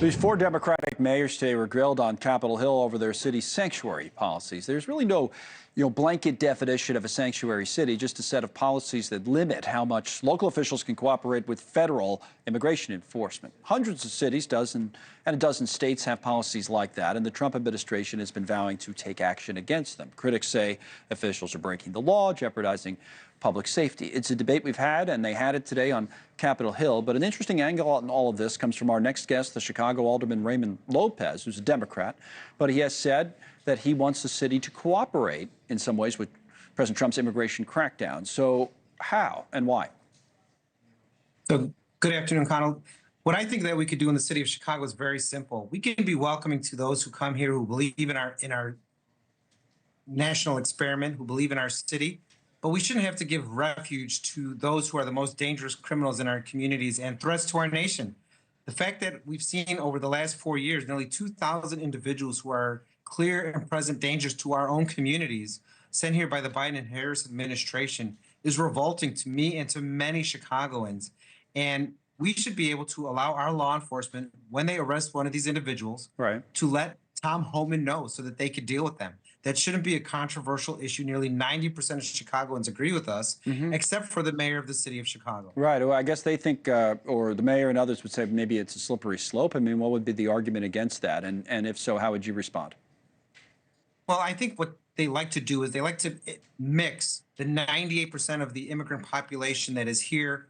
These four Democratic mayors today were grilled on Capitol Hill over their city's sanctuary policies. There's really no, blanket definition of a sanctuary city, just a set of policies that limit how much local officials can cooperate with federal immigration enforcement. Hundreds of cities, and a dozen states have policies like that, and the Trump administration has been vowing to take action against them. Critics say officials are breaking the law, jeopardizing public safety. It's a debate we've had, and they had it today on Capitol Hill. But an interesting angle on all of this comes from our next guest, the Chicago Alderman Raymond Lopez, who's a Democrat. But he has said that he wants the city to cooperate in some ways with President Trump's immigration crackdown. So how and why? So good afternoon, Connell. What I think that we could do in the city of Chicago is very simple. We can be welcoming to those who come here who believe in our national experiment, who believe in our city. But we shouldn't have to give refuge to those who are the most dangerous criminals in our communities and threats to our nation. The fact that we've seen over the last 4 years, nearly 2,000 individuals who are clear and present dangers to our own communities sent here by the Biden and Harris administration is revolting to me and to many Chicagoans. And we should be able to allow our law enforcement, when they arrest one of these individuals, to let Tom Homan know so that they could deal with them. That shouldn't be a controversial issue. Nearly 90% of Chicagoans agree with us, except for the mayor of the city of Chicago. Right. Well, I guess they think, or the mayor and others would say maybe it's a slippery slope. I mean, what would be the argument against that? And if so, how would you respond? Well, I think what they like to do is they like to mix the 98% of the immigrant population that is here,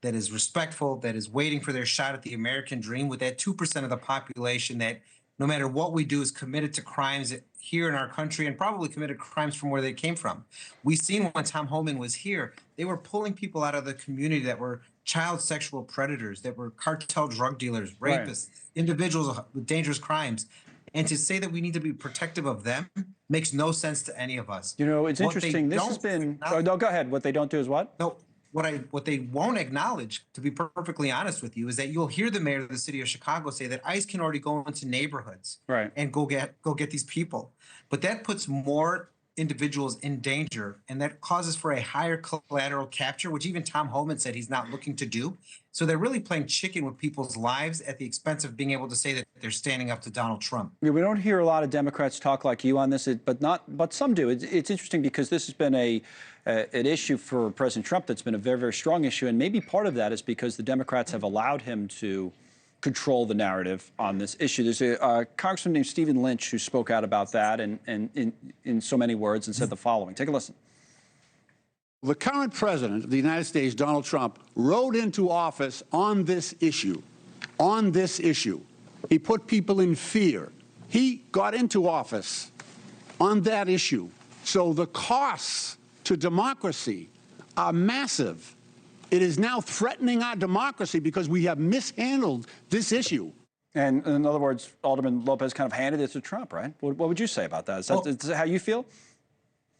that is respectful, that is waiting for their shot at the American dream, with that 2% of the population that, no matter what we do, is committed to crimes here in our country and probably committed crimes from where they came from. We've seen when Tom Homan was here, they were pulling people out of the community that were child sexual predators, that were cartel drug dealers, rapists, individuals with dangerous crimes. And to say that we need to be protective of them makes no sense to any of us. You know, it's interesting. This has been... Oh, no, go ahead. What they don't do is what? No. What they won't acknowledge, to be perfectly honest with you, is that you'll hear the mayor of the city of Chicago say that ICE can already go into neighborhoods and go get these people. But that puts more individuals in danger, and that causes for a higher collateral capture, which even Tom Homan said he's not looking to do. So they're really playing chicken with people's lives at the expense of being able to say that they're standing up to Donald Trump. Yeah, we don't hear a lot of Democrats talk like you on this, but some do. It's interesting because this has been an issue for President Trump that's been a very, very strong issue, and maybe part of that is because the Democrats have allowed him to control the narrative on this issue. There's a congressman named Stephen Lynch who spoke out about that and in so many words and said the following. Take a listen. The current president of the United States, Donald Trump, rode into office on this issue. On this issue. He put people in fear. He got into office on that issue. So the costs to democracy are massive. It is now threatening our democracy because we have mishandled this issue. And in other words, Alderman Lopez kind of handed it to Trump, right? What would you say about that? Is that how you feel?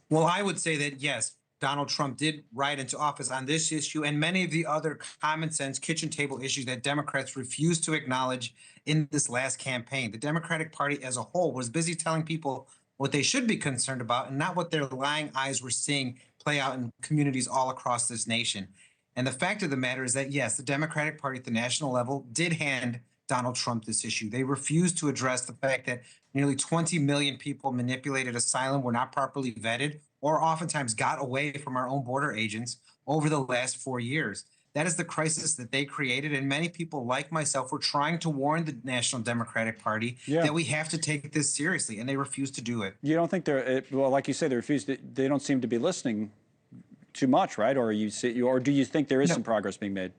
Well, I would say that, yes, Donald Trump did ride into office on this issue and many of the other common sense kitchen table issues that Democrats refused to acknowledge in this last campaign. The Democratic Party as a whole was busy telling people what they should be concerned about and not what their lying eyes were seeing play out in communities all across this nation. And the fact of the matter is that, yes, the Democratic Party at the national level did hand Donald Trump this issue. They refused to address the fact that nearly 20 million people manipulated asylum, were not properly vetted, or oftentimes got away from our own border agents over the last 4 years. That is the crisis that they created, and many people like myself were trying to warn the National Democratic Party that we have to take this seriously, and they refuse to do it. You don't think well, like you say, they refuse. They don't seem to be listening too much, right? Or do you think there is some progress being made?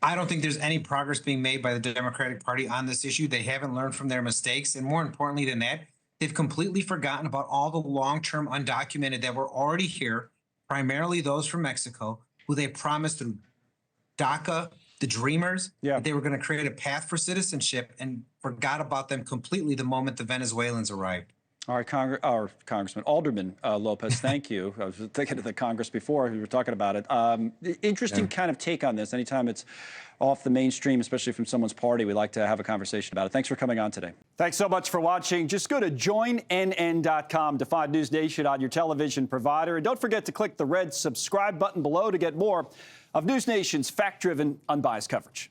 I don't think there's any progress being made by the Democratic Party on this issue. They haven't learned from their mistakes, and more importantly than that, they've completely forgotten about all the long-term undocumented that were already here, primarily those from Mexico, who they promised through DACA, the Dreamers, that they were going to create a path for citizenship, and forgot about them completely the moment the Venezuelans arrived. All right, Congressman Alderman Lopez, thank you. I was thinking of the Congress before we were talking about it. Interesting kind of take on this. Anytime it's off the mainstream, especially from someone's party, we like to have a conversation about it. Thanks for coming on today. Thanks so much for watching. Just go to joinnn.com to find NewsNation on your television provider. And don't forget to click the red subscribe button below to get more of NewsNation's fact-driven, unbiased coverage.